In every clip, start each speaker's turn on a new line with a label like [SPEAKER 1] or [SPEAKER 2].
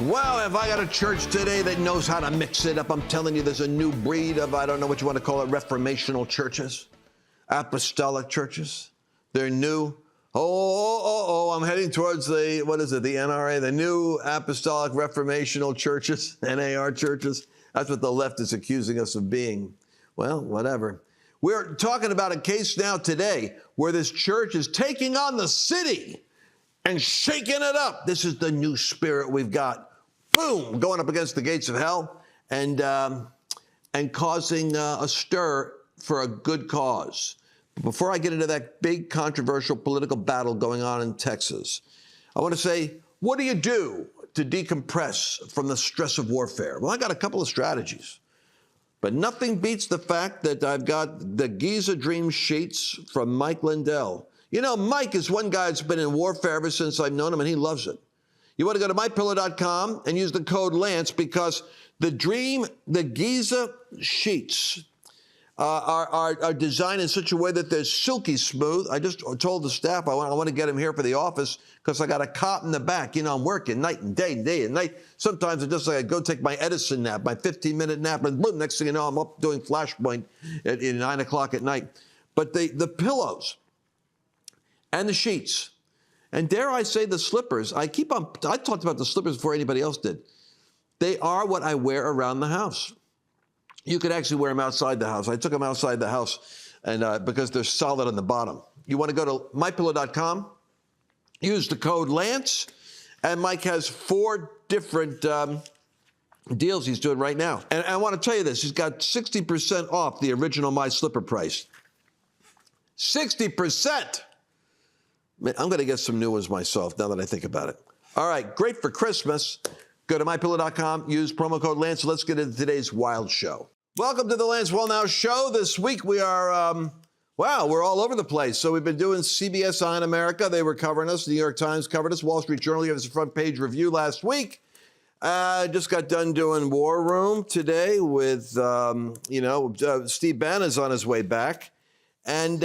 [SPEAKER 1] Well, have I got a church today that knows how to mix it up? I'm telling you, there's a new breed of, I don't know what you want to call it, reformational churches, apostolic churches. They're new. I'm heading towards the NRA, the new apostolic reformational churches, NAR churches. That's what the left is accusing us of being. Well, whatever. We're talking about a case now today where this church is taking on the city and shaking it up. This is the new spirit we've got. Boom, going up against the gates of hell and causing a stir for a good cause. But before I get into that big controversial political battle going on in Texas, I want to say, what do you do to decompress from the stress of warfare? Well, I got a couple of strategies, but nothing beats the fact that I've got the Giza Dream sheets from Mike Lindell. You know, Mike is one guy that's been in warfare ever since I've known him, and he loves it. You want to go to mypillow.com and use the code Lance because the Giza sheets are designed in such a way that they're silky smooth. I just told the staff I want to get them here for the office because I got a cot in the back. You know, I'm working night and day and night. Sometimes it's just like I go take my Edison nap, my 15-minute nap, and boom, next thing you know, I'm up doing Flashpoint at 9 o'clock at night. But the pillows and the sheets, and dare I say the slippers, I talked about the slippers before anybody else did. They are what I wear around the house. You could actually wear them outside the house. I took them outside the house and because they're solid on the bottom. You want to go to mypillow.com, use the code Lance, and Mike has 4 different deals he's doing right now. And I want to tell you this, he's got 60% off the original My Slipper price. 60%! I'm going to get some new ones myself now that I think about it. All right, great for Christmas. Go to mypillow.com, use promo code Lance. Let's get into today's wild show. Welcome to the Lance Wallnau Show. This week we are, we're all over the place. So we've been doing CBS on America. They were covering us. The New York Times covered us. Wall Street Journal gave us a front page review last week. Just got done doing War Room today with, Steve Bannon's on his way back. And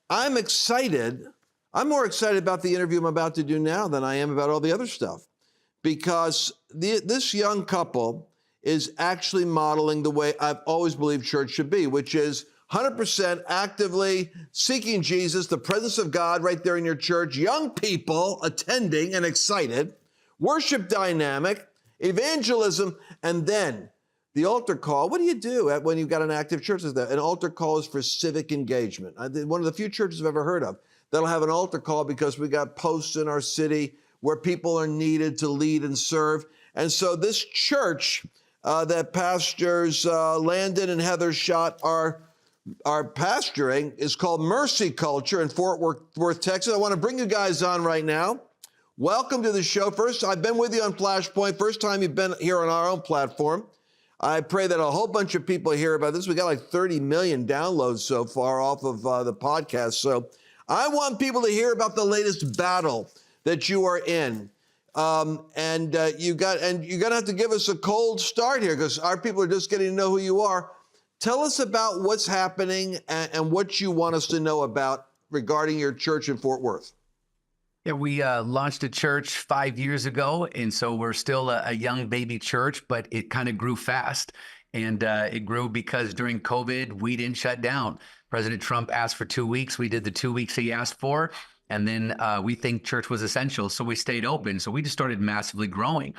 [SPEAKER 1] I'm excited. I'm more excited about the interview I'm about to do now than I am about all the other stuff. Because this young couple is actually modeling the way I've always believed church should be, which is 100% actively seeking Jesus, the presence of God right there in your church, young people attending and excited, worship dynamic, evangelism, and then the altar call. What do you do when you've got an active church like that? An altar call is for civic engagement. One of the few churches I've ever heard of that'll have an altar call because we got posts in our city where people are needed to lead and serve. And so this church that pastors Landon and Heather Schott are pastoring is called Mercy Culture in Fort Worth, Texas. I want to bring you guys on right now. Welcome to the show. First, I've been with you on Flashpoint. First time you've been here on our own platform. I pray that a whole bunch of people hear about this. We got like 30 million downloads so far off of the podcast. So I want people to hear about the latest battle that you are in. You're gonna have to give us a cold start here because our people are just getting to know who you are. Tell us about what's happening and what you want us to know about regarding your church in Fort Worth.
[SPEAKER 2] Yeah, we launched a church 5 years ago, and so we're still a young baby church, but it kind of grew fast. And it grew because during COVID, we didn't shut down. President Trump asked for 2 weeks. We did the 2 weeks he asked for. And then we think church was essential, so we stayed open. So we just started massively growing.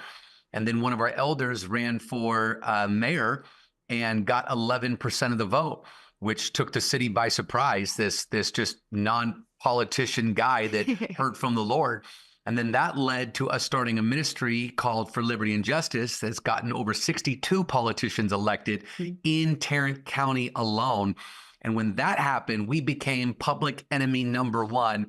[SPEAKER 2] And then one of our elders ran for mayor and got 11% of the vote, which took the city by surprise, this just non-politician guy that heard from the Lord. And then that led to us starting a ministry called For Liberty and Justice that's gotten over 62 politicians elected in Tarrant County alone. And when that happened, we became public enemy number 1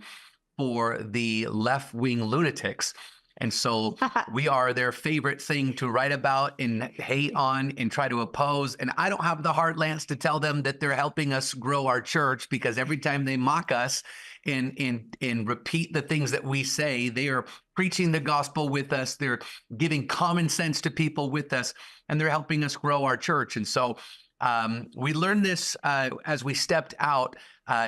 [SPEAKER 2] for the left-wing lunatics. And so we are their favorite thing to write about and hate on and try to oppose. And I don't have the heart, Lance, to tell them that they're helping us grow our church, because every time they mock us and repeat the things that we say, they are preaching the gospel with us. They're giving common sense to people with us, and they're helping us grow our church. And so we learned this as we stepped out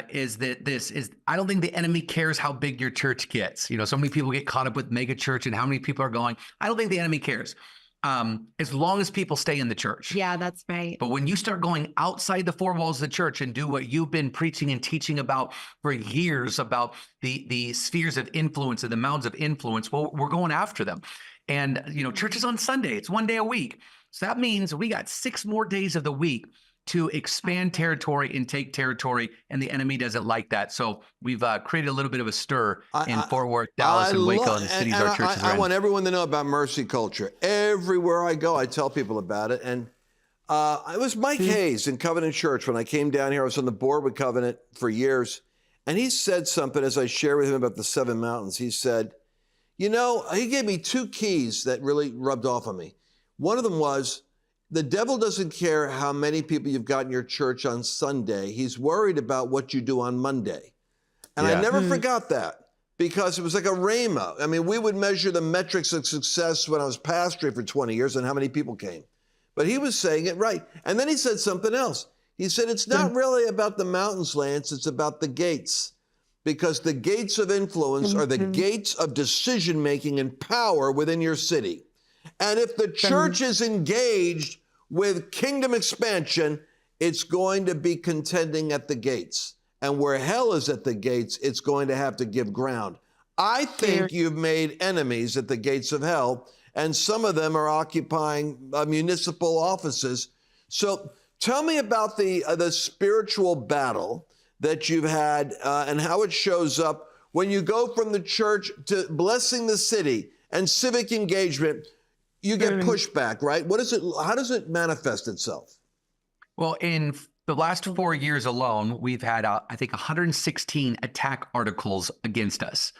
[SPEAKER 2] is that I don't think the enemy cares how big your church gets. You know, so many people get caught up with mega church and how many people are going. I don't think the enemy cares. As long as people stay in the church.
[SPEAKER 3] Yeah, that's right.
[SPEAKER 2] But when you start going outside the four walls of the church and do what you've been preaching and teaching about for years, about the spheres of influence and the mounds of influence, well, we're going after them. And, you know, church is on Sunday. It's one day a week. So that means we got 6 more days of the week to expand territory and take territory, and the enemy doesn't like that. So we've created a little bit of a stir in Fort Worth, Dallas, and Waco, and the cities our churches are in.
[SPEAKER 1] I want everyone to know about mercy culture. Everywhere I go, I tell people about it. And it was Mike Hayes in Covenant Church when I came down here. I was on the board with Covenant for years. And he said something as I shared with him about the 7 mountains. He said, you know, he gave me 2 keys that really rubbed off on me. One of them was, the devil doesn't care how many people you've got in your church on Sunday. He's worried about what you do on Monday. And I never forgot that, because it was like a rhema. I mean, we would measure the metrics of success when I was pastoring for 20 years and how many people came. But he was saying it right. And then he said something else. He said, it's not really about the mountains, Lance. It's about the gates. Because the gates of influence are the gates of decision-making and power within your city. And if the church is engaged with kingdom expansion, it's going to be contending at the gates. And where hell is at the gates, it's going to have to give ground. I think you've made enemies at the gates of hell, and some of them are occupying municipal offices. So tell me about the spiritual battle that you've had and how it shows up when you go from the church to blessing the city and civic engagement. You get pushback, right? What is it? How does it manifest itself?
[SPEAKER 2] Well, in the last 4 years alone, we've had, I think, 116 attack articles against us.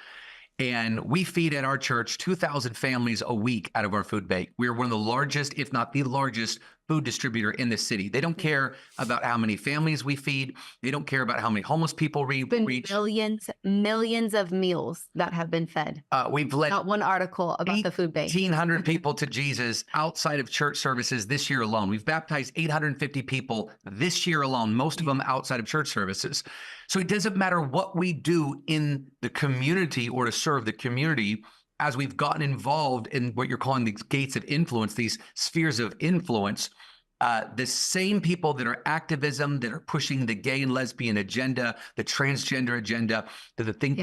[SPEAKER 2] And we feed at our church 2,000 families a week out of our food bank. We're one of the largest, if not the largest, food distributor in the city. They don't care about how many families we feed. They don't care about how many homeless people we reach.
[SPEAKER 3] Millions of meals that have been fed.
[SPEAKER 2] We've led
[SPEAKER 3] not one article about the food bank.
[SPEAKER 2] 1,800 people to Jesus outside of church services this year alone. We've baptized 850 people this year alone, most of them outside of church services. So it doesn't matter what we do in the community or to serve the community. As we've gotten involved in what you're calling these gates of influence, these spheres of influence, the same people that are activism, that are pushing the gay and lesbian agenda, the transgender agenda,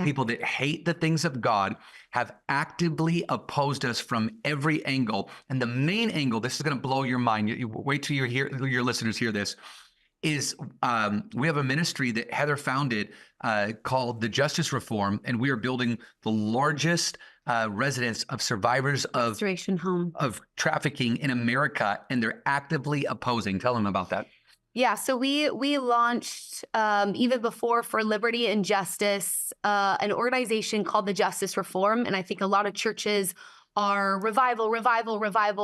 [SPEAKER 2] people that hate the things of God, have actively opposed us from every angle. And the main angle, this is going to blow your mind. You wait till your listeners hear this. Is we have a ministry that Heather founded called the Justice Reform, and we are building the largest residence of survivors of trafficking in America, and they're actively opposing. Tell them about that.
[SPEAKER 3] Yeah, so we launched even before For Liberty and Justice, an organization called the Justice Reform, and I think a lot of churches are revival,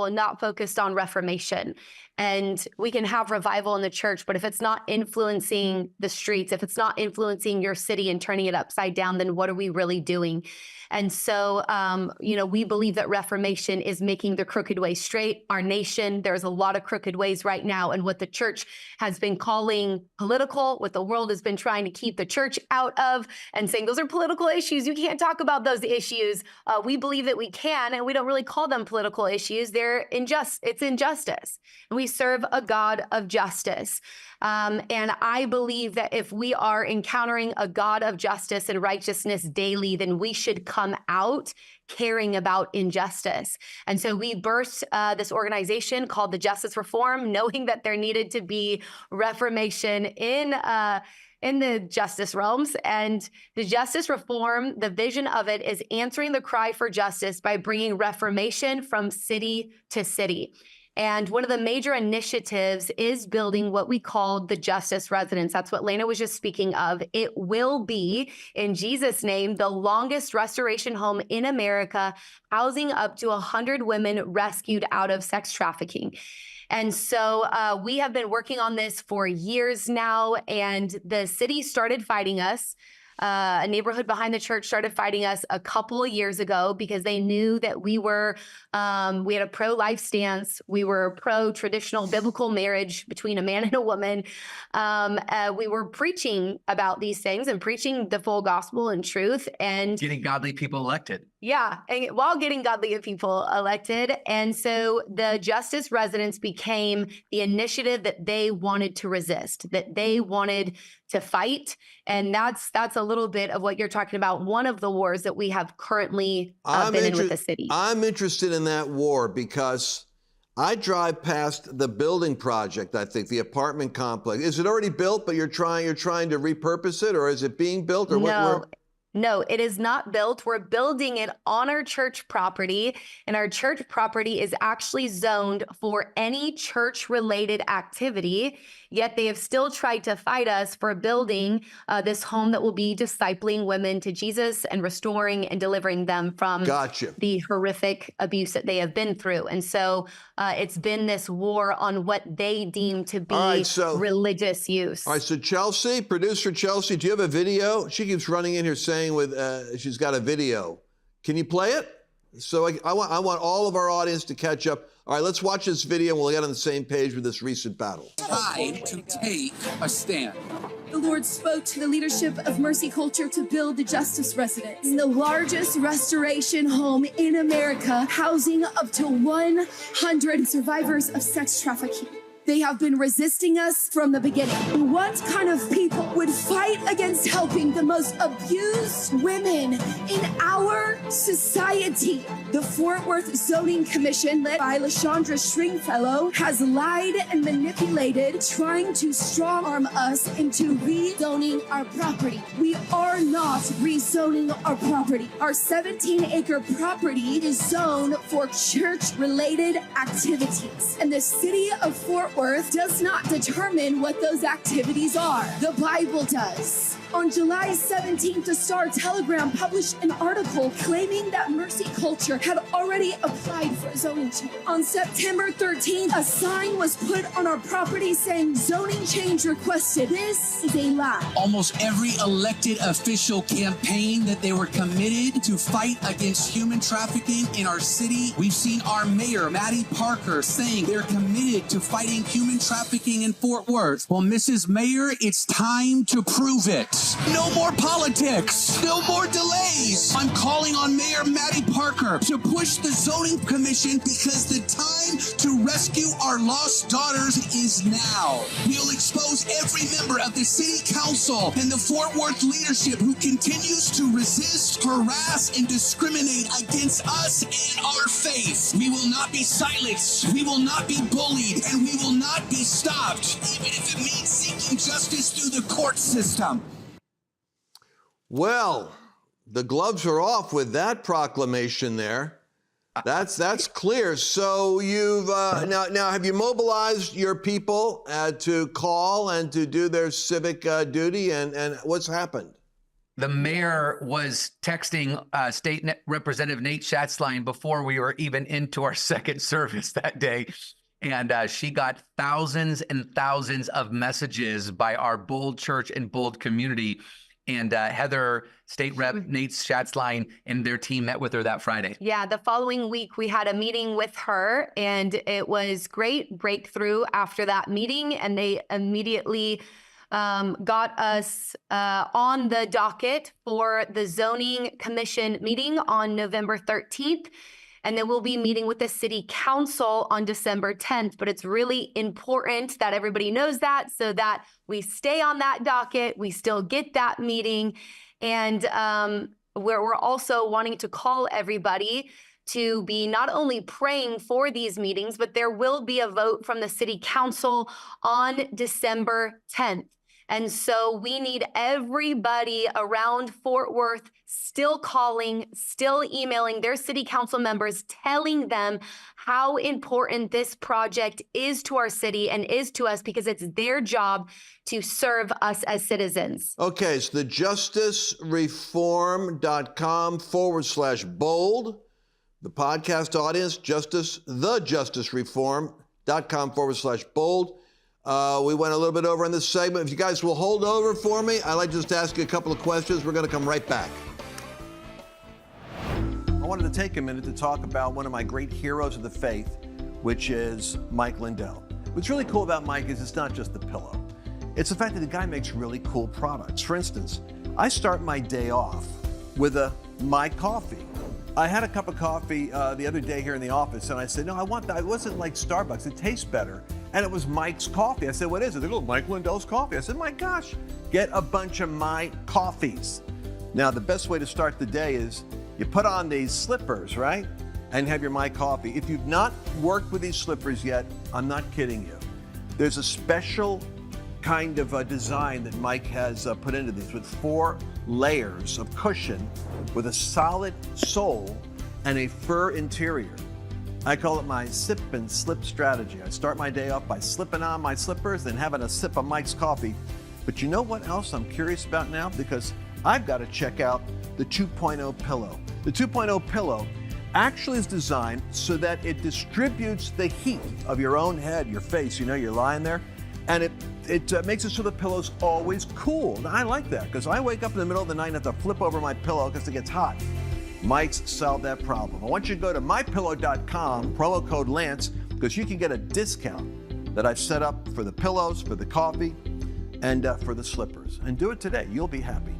[SPEAKER 3] and not focused on reformation. And we can have revival in the church, but if it's not influencing the streets, if it's not influencing your city and turning it upside down, then what are we really doing? And so, we believe that reformation is making the crooked way straight. Our nation, there's a lot of crooked ways right now. And what the church has been calling political, what the world has been trying to keep the church out of and saying, those are political issues. You can't talk about those issues. We believe that we can, and we don't really call them political issues. It's injustice. And we serve a God of justice. And I believe that if we are encountering a God of justice and righteousness daily, then we should come out caring about injustice. And so we birthed this organization called the Justice Reform, knowing that there needed to be reformation in the justice realms. And the Justice Reform, the vision of it is answering the cry for justice by bringing reformation from city to city. And one of the major initiatives is building what we call the Justice Residence. That's what Lana was just speaking of. It will be, in Jesus' name, the longest restoration home in America, housing up to 100 women rescued out of sex trafficking. And so we have been working on this for years now, and the city started fighting us. a neighborhood behind the church started fighting us a couple of years ago because they knew that we had a pro-life stance. We were pro-traditional biblical marriage between a man and a woman. We were preaching about these things and preaching the full gospel and truth and
[SPEAKER 2] Getting godly people elected.
[SPEAKER 3] yeah, and while getting godly people elected. And so the Justice residents became the initiative that they wanted to resist, that they wanted to fight. And that's a little bit of what you're talking about. One of the wars that we have currently been in with the city.
[SPEAKER 1] I'm interested in that war because I drive past the building project, I think, the apartment complex. Is it already built, but you're trying to repurpose it, or is it being built? Or
[SPEAKER 3] No, it is not built. We're building it on our church property, and our church property is actually zoned for any church-related activity, yet they have still tried to fight us for building this home that will be discipling women to Jesus and restoring and delivering them from the horrific abuse that they have been through. And so it's been this war on what they deem to be religious use.
[SPEAKER 1] All right, so Chelsea, producer Chelsea, do you have a video? She keeps running in here saying she's got a video. Can you play it? So I want all of our audience to catch up. All right, let's watch this video and we'll get on the same page with this recent battle.
[SPEAKER 4] Time to take a stand.
[SPEAKER 5] The Lord spoke to the leadership of Mercy Culture to build the Justice Residence, the largest restoration home in America, housing up to 100 survivors of sex trafficking. They have been resisting us from the beginning. What kind of people would fight against helping the most abused women in our society? The Fort Worth Zoning Commission, led by LaShondra Stringfellow, has lied and manipulated, trying to strong-arm us into rezoning our property. We are not rezoning our property. Our 17-acre property is zoned for church-related activities, and the city of Fort Worth does not determine what those activities are. The Bible does. On July 17th, the Star-Telegram published an article claiming that Mercy Culture had already applied for zoning change. On September 13th, a sign was put on our property saying zoning change requested. This is a lie.
[SPEAKER 4] Almost every elected official campaigned that they were committed to fight against human trafficking in our city. We've seen our mayor, Maddie Parker, saying they're committed to fighting human trafficking in Fort Worth. Well, Mrs. Mayor, it's time to prove it. No more politics. No more delays. I'm calling on Mayor Maddie Parker to push the zoning commission because the time to rescue our lost daughters is now. We'll expose every member of the city council and the Fort Worth leadership who continues to resist, harass, and discriminate against us and our faith. We will not be silenced. We will not be bullied, and we will not be stopped, even if it means seeking justice through the court system.
[SPEAKER 1] Well, the gloves are off with that proclamation there. That's clear. So you've now have you mobilized your people to call and to do their civic duty, and what's happened?
[SPEAKER 2] The mayor was texting State Representative Nate Schatzline before we were even into our second service that day. And she got thousands and thousands of messages by our Bold Church and Bold community. And Heather, State Rep Nate Schatzline, and their team met with her that Friday.
[SPEAKER 3] Yeah, the following week, we had a meeting with her, and it was great breakthrough after that meeting. And they immediately got us on the docket for the zoning commission meeting on November 13th. And then we'll be meeting with the city council on December 10th. But it's really important that everybody knows that so that we stay on that docket, we still get that meeting. And we're also wanting to call everybody to be not only praying for these meetings, but there will be a vote from the city council on December 10th. And so we need everybody around Fort Worth still calling, still emailing their city council members, telling them how important this project is to our city and is to us, because it's their job to serve us as citizens.
[SPEAKER 1] Okay, so the justicereform.com/bold. The podcast audience, justicereform.com/bold. We went a little bit over in this segment. If you guys will hold over for me, I'd like just to ask you a couple of questions. We're going to come right back. I wanted to take a minute to talk about one of my great heroes of the faith, which is Mike Lindell. What's really cool about Mike is it's not just the pillow. It's the fact that the guy makes really cool products. For instance, I start my day off with my coffee. I had a cup of coffee the other day here in the office, and I said, no, I want that. It wasn't like Starbucks. It tastes better. And it was Mike's coffee. I said, what is it? They go, Mike Lindell's coffee. I said, my gosh, get a bunch of my coffees. Now, the best way to start the day is you put on these slippers, right? And have your My Coffee. If you've not worked with these slippers yet, I'm not kidding you. There's a special kind of a design that Mike has put into these with 4 layers of cushion with a solid sole and a fur interior. I call it my sip and slip strategy. I start my day off by slipping on my slippers and having a sip of Mike's coffee. But you know what else I'm curious about now? Because I've got to check out the 2.0 pillow. The 2.0 pillow actually is designed so that it distributes the heat of your own head, your face. You know, you're lying there, and it makes it so the pillow's always cool. Now, I like that because I wake up in the middle of the night and have to flip over my pillow because it gets hot. Mike's solved that problem. I want you to go to mypillow.com, promo code Lance, because you can get a discount that I've set up for the pillows, for the coffee, and for the slippers. And do it today. You'll be happy.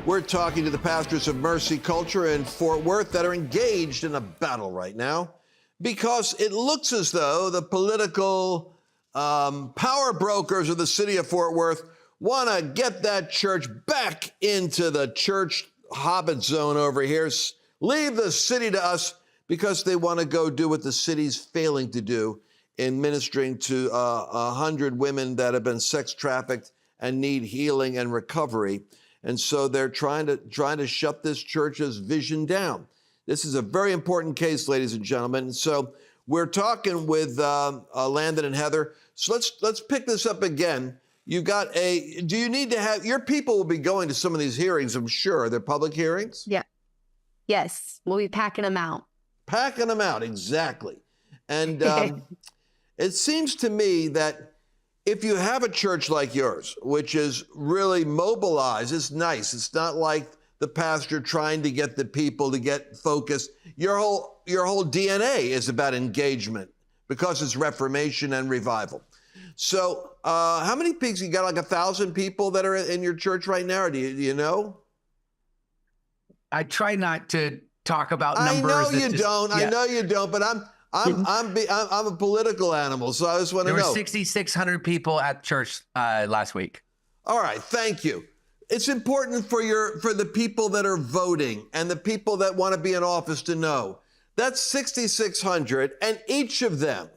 [SPEAKER 1] We're talking to the pastors of Mercy Culture in Fort Worth that are engaged in a battle right now because it looks as though the political power brokers of the city of Fort Worth want to get that church back into the church hobbit zone over here, leave the city to us because they want to go do what the city's failing to do in ministering to 100 women that have been sex trafficked and need healing and recovery. And so they're trying to shut this church's vision down. This is a very important case, ladies and gentlemen. And so we're talking with Landon and Heather. So let's pick this up again. You've got do you need to have, your people will be going to some of these hearings, I'm sure. They're public hearings?
[SPEAKER 3] Yeah. Yes. We'll be packing them out.
[SPEAKER 1] Packing them out, exactly. And it seems to me that if you have a church like yours, which is really mobilized, it's nice. It's not like the pastor trying to get the people to get focused. Your whole DNA is about engagement because it's reformation and revival. So how many people, you got like 1,000 people that are in your church right now, or do you know?
[SPEAKER 2] I try not to talk about numbers.
[SPEAKER 1] I know you don't, but I'm a political animal, so I just want to know.
[SPEAKER 2] There were 6,600 people at church last week.
[SPEAKER 1] All right, thank you. It's important for the people that are voting and the people that want to be in office to know. That's 6,600, and each of them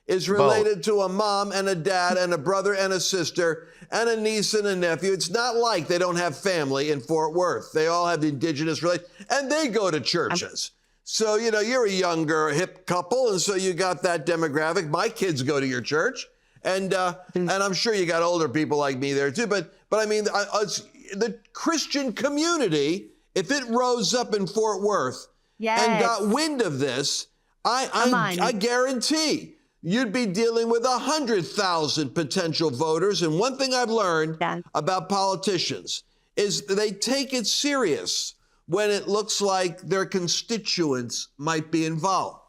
[SPEAKER 1] is related to a mom and a dad and a brother and a sister and a niece and a nephew. It's not like they don't have family in Fort Worth. They all have the indigenous relation, and they go to churches. So, you know, you're a younger, hip couple, and so you got that demographic. My kids go to your church, and I'm sure you got older people like me there too. But I mean, the Christian community, if it rose up in Fort Worth and got wind of this, I guarantee you'd be dealing with 100,000 potential voters. And one thing I've learned about politicians is they take it serious when it looks like their constituents might be involved.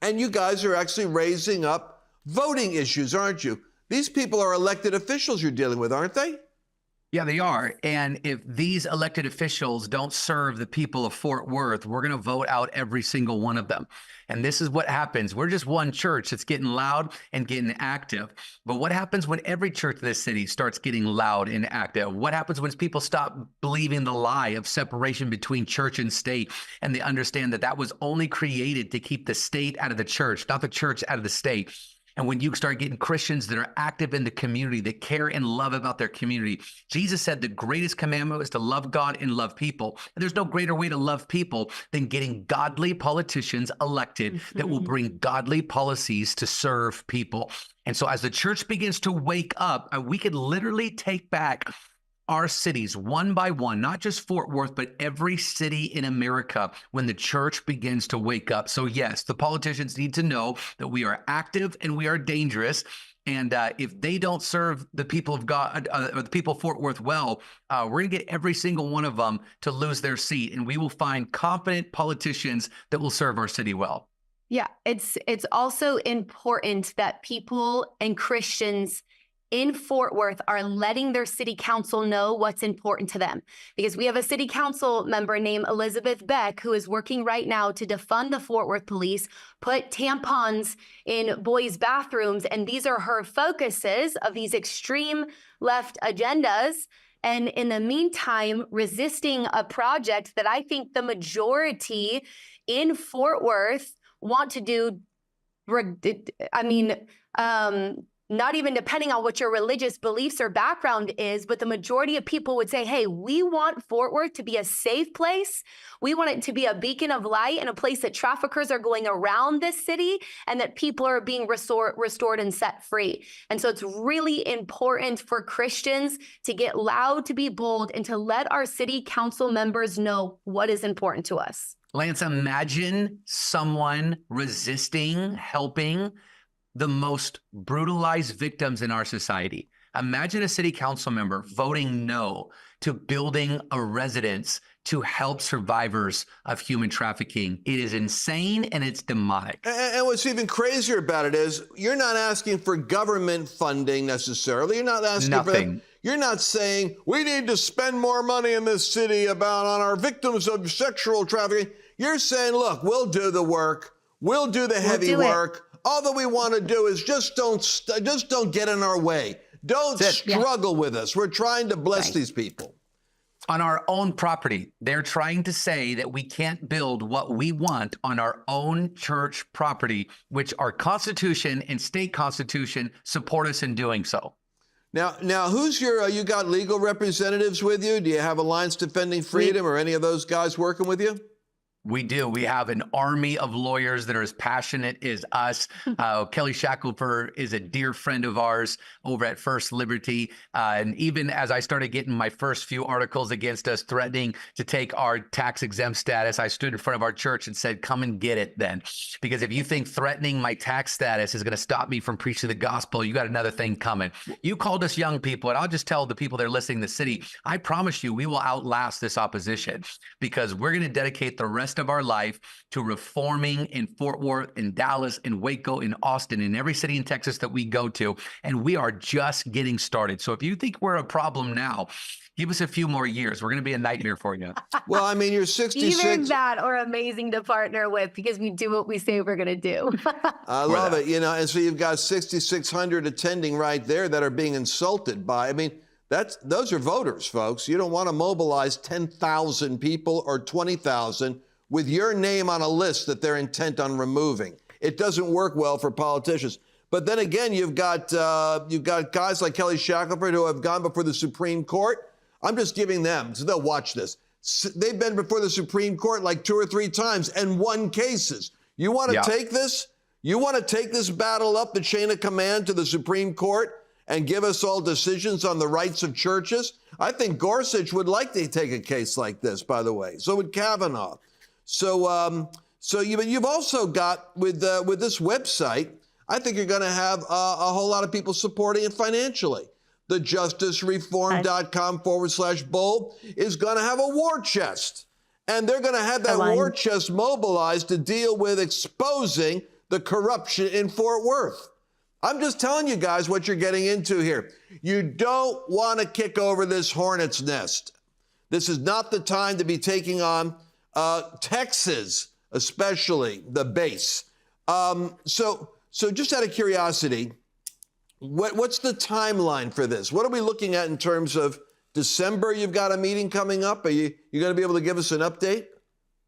[SPEAKER 1] And you guys are actually raising up voting issues, aren't you? These people are elected officials you're dealing with, aren't they?
[SPEAKER 2] Yeah, they are. And if these elected officials don't serve the people of Fort Worth, we're going to vote out every single one of them. And this is what happens. We're just one church that's getting loud and getting active. But what happens when every church in this city starts getting loud and active? What happens when people stop believing the lie of separation between church and state, and they understand that that was only created to keep the state out of the church, not the church out of the state? And when you start getting Christians that are active in the community, that care and love about their community, Jesus said the greatest commandment is to love God and love people. And there's no greater way to love people than getting godly politicians elected that will bring godly policies to serve people. And so as the church begins to wake up, we could literally take back our cities one by one, not just Fort Worth, but every city in America when the church begins to wake up. So yes, the politicians need to know that we are active and we are dangerous. And if they don't serve the people of God, or the people of Fort Worth well, we're going to get every single one of them to lose their seat. And we will find competent politicians that will serve our city well.
[SPEAKER 3] Yeah, it's also important that people and Christians in Fort Worth are letting their city council know what's important to them. Because we have a city council member named Elizabeth Beck who is working right now to defund the Fort Worth police, put tampons in boys' bathrooms, and these are her focuses of these extreme left agendas. And in the meantime, resisting a project that I think the majority in Fort Worth want to do, not even depending on what your religious beliefs or background is, but the majority of people would say, hey, we want Fort Worth to be a safe place. We want it to be a beacon of light and a place that traffickers are going around this city and that people are being restored and set free. And so it's really important for Christians to get loud, to be bold, and to let our city council members know what is important to us.
[SPEAKER 2] Lance, imagine someone resisting helping the most brutalized victims in our society. Imagine a city council member voting no to building a residence to help survivors of human trafficking. It is insane and it's demonic.
[SPEAKER 1] And what's even crazier about it is you're not asking for government funding necessarily. You're not asking
[SPEAKER 2] Nothing.
[SPEAKER 1] You're not saying we need to spend more money in this city on our victims of sexual trafficking. You're saying, look, we'll do the work. We'll do the heavy work. All that we want to do is just don't get in our way. Don't struggle with us. We're trying to bless these people.
[SPEAKER 2] On our own property, they're trying to say that we can't build what we want on our own church property, which our Constitution and state constitution support us in doing so.
[SPEAKER 1] Now, who's you got legal representatives with you? Do you have Alliance Defending Freedom or any of those guys working with you?
[SPEAKER 2] We do. We have an army of lawyers that are as passionate as us. Kelly Shackelford is a dear friend of ours over at First Liberty. And even as I started getting my first few articles against us threatening to take our tax exempt status, I stood in front of our church and said, come and get it then. Because if you think threatening my tax status is going to stop me from preaching the gospel, you got another thing coming. You called us young people, and I'll just tell the people that are listening in the city, I promise you we will outlast this opposition because we're going to dedicate the rest of our life to reforming in Fort Worth, in Dallas, in Waco, in Austin, in every city in Texas that we go to. And we are just getting started. So if you think we're a problem now, give us a few more years. We're going to be a nightmare for you.
[SPEAKER 1] Well, I mean, you're 66.
[SPEAKER 3] Either that or amazing to partner with because we do what we say we're going to do.
[SPEAKER 1] I love it. And so you've got 6,600 attending right there that are being insulted by, those are voters, folks. You don't want to mobilize 10,000 people or 20,000 with your name on a list that they're intent on removing. It doesn't work well for politicians. But then again, you've got guys like Kelly Shackelford who have gone before the Supreme Court. I'm just giving them, so they'll watch this. They've been before the Supreme Court like 2 or 3 times and won cases. You want to take this? You want to take this battle up the chain of command to the Supreme Court and give us all decisions on the rights of churches? I think Gorsuch would like to take a case like this, by the way. So would Kavanaugh. So you've also got with this website, I think you're going to have a whole lot of people supporting it financially. The justicereform.com/bold is going to have a war chest. And they're going to have that war chest mobilized to deal with exposing the corruption in Fort Worth. I'm just telling you guys what you're getting into here. You don't want to kick over this hornet's nest. This is not the time to be taking on Texas, especially the base. So just out of curiosity, what's the timeline for this? What are we looking at in terms of December? You've got a meeting coming up. Are you going to be able to give us an update?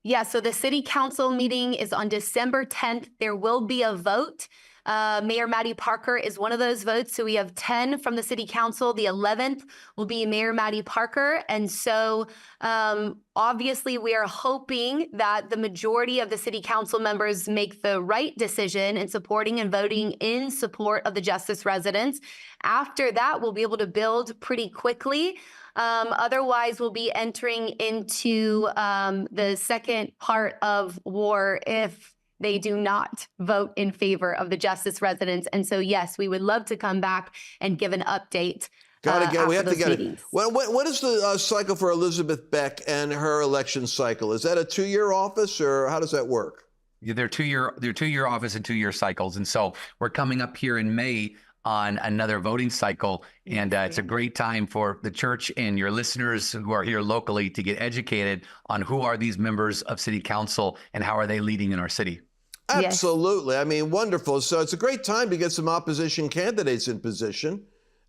[SPEAKER 3] Yeah, so the city council meeting is on December 10th. There will be a vote. Mayor Maddie Parker is one of those votes. So we have 10 from the city council. The 11th will be Mayor Maddie Parker. And so obviously we are hoping that the majority of the city council members make the right decision in supporting and voting in support of the Justice residents. After that, we'll be able to build pretty quickly. Otherwise, we'll be entering into the second part of war if they do not vote in favor of the justice residents. And so, yes, we would love to come back and give an update.
[SPEAKER 1] We have to get
[SPEAKER 3] meetings.
[SPEAKER 1] it. Well, what is the cycle for Elizabeth Beck and her election cycle? Is that a 2-year office, or how does that work?
[SPEAKER 2] Yeah, they're 2-year office and 2-year cycles. And so we're coming up here in May on another voting cycle. And it's a great time for the church and your listeners who are here locally to get educated on who are these members of city council and how are they leading in our city.
[SPEAKER 1] Absolutely. Yes. I mean, wonderful. So it's a great time to get some opposition candidates in position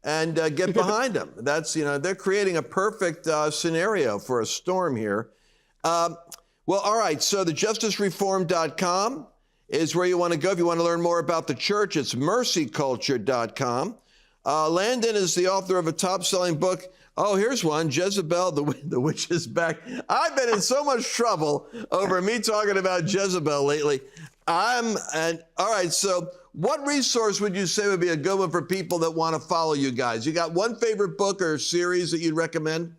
[SPEAKER 1] and get behind them. That's, they're creating a perfect scenario for a storm here. Well, all right. So the justicereform.com is where you want to go if you want to learn more about the church. It's mercyculture.com. Landon is the author of a top-selling book. Oh, here's one, Jezebel, the Witch is Back. I've been in so much trouble over me talking about Jezebel lately. All right, so what resource would you say would be a good one for people that want to follow you guys? You got one favorite book or series that you'd recommend?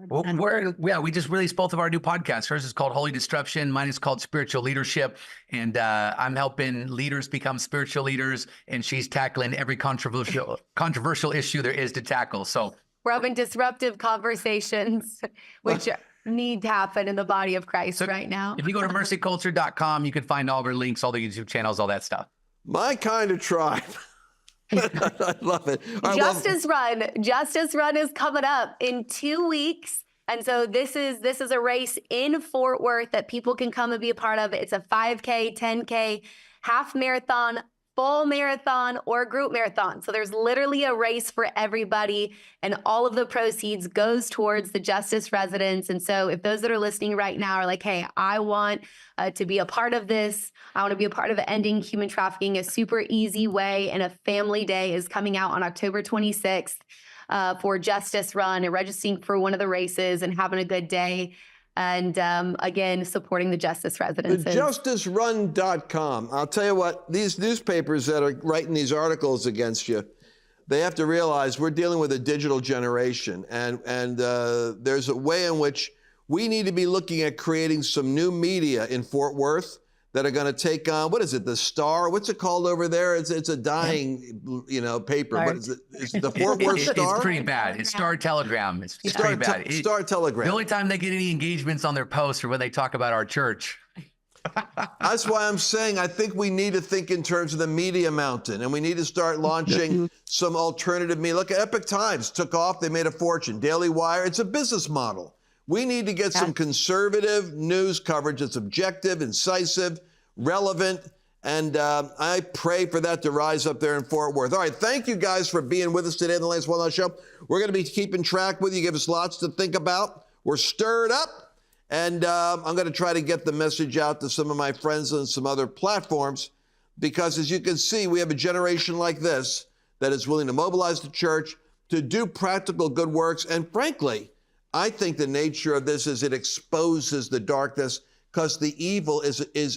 [SPEAKER 2] Well, we just released both of our new podcasts. Hers is called Holy Disruption. Mine is called Spiritual Leadership. And I'm helping leaders become spiritual leaders. And she's tackling every controversial issue there is to tackle. So
[SPEAKER 3] we're having disruptive conversations, which need to happen in the body of Christ right now.
[SPEAKER 2] If you go to mercyculture.com, you can find all of our links, all the YouTube channels, all that stuff.
[SPEAKER 1] My kind of tribe. I love it. Right,
[SPEAKER 3] Justice Run is coming up in 2 weeks. And so this is a race in Fort Worth that people can come and be a part of. It's a 5K, 10K, half marathon, full marathon, or group marathon. So there's literally a race for everybody, and all of the proceeds goes towards the justice residents. And so if those that are listening right now are like, hey, I want to be a part of this, I want to be a part of ending human trafficking, a super easy way, and a family day is coming out on October 26th for Justice Run, and registering for one of the races and having a good day. And again, supporting the justice residents.
[SPEAKER 1] JusticeRun.com. I'll tell you what, these newspapers that are writing these articles against you, they have to realize we're dealing with a digital generation. And there's a way in which we need to be looking at creating some new media in Fort Worth that are going to take on, what is it, the Star? What's it called over there? It's a dying, paper. What is it? Is it the Fort Worth Star?
[SPEAKER 2] It's pretty bad. It's Star Telegram. It's pretty bad.
[SPEAKER 1] Star Telegram.
[SPEAKER 2] The only time they get any engagements on their posts are when they talk about our church.
[SPEAKER 1] That's why I'm saying I think we need to think in terms of the media mountain, and we need to start launching some alternative media. Look, Epic Times took off. They made a fortune. Daily Wire, it's a business model. We need to get some conservative news coverage that's objective, incisive, relevant, and I pray for that to rise up there in Fort Worth. All right, thank you guys for being with us today on the Lance Wallnau Show. We're going to be keeping track with you. Give us lots to think about. We're stirred up, and I'm going to try to get the message out to some of my friends on some other platforms, because as you can see, we have a generation like this that is willing to mobilize the church to do practical good works, and frankly, I think the nature of this is it exposes the darkness, because the evil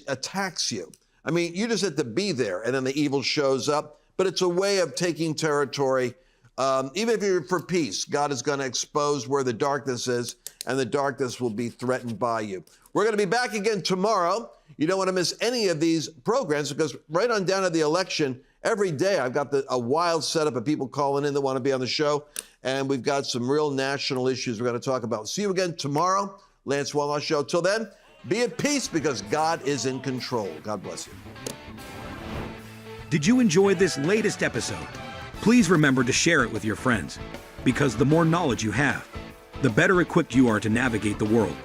[SPEAKER 1] attacks you. I mean, you just have to be there, and then the evil shows up. But it's a way of taking territory. Even if you're for peace, God is going to expose where the darkness is, and the darkness will be threatened by you. We're going to be back again tomorrow. You don't want to miss any of these programs, because right on down to the election, every day I've got a wild setup of people calling in that want to be on the show. And we've got some real national issues we're going to talk about. See you again tomorrow, Lance Wallnau Show. Till then, be at peace, because God is in control. God bless you.
[SPEAKER 6] Did you enjoy this latest episode? Please remember to share it with your friends, because the more knowledge you have, the better equipped you are to navigate the world.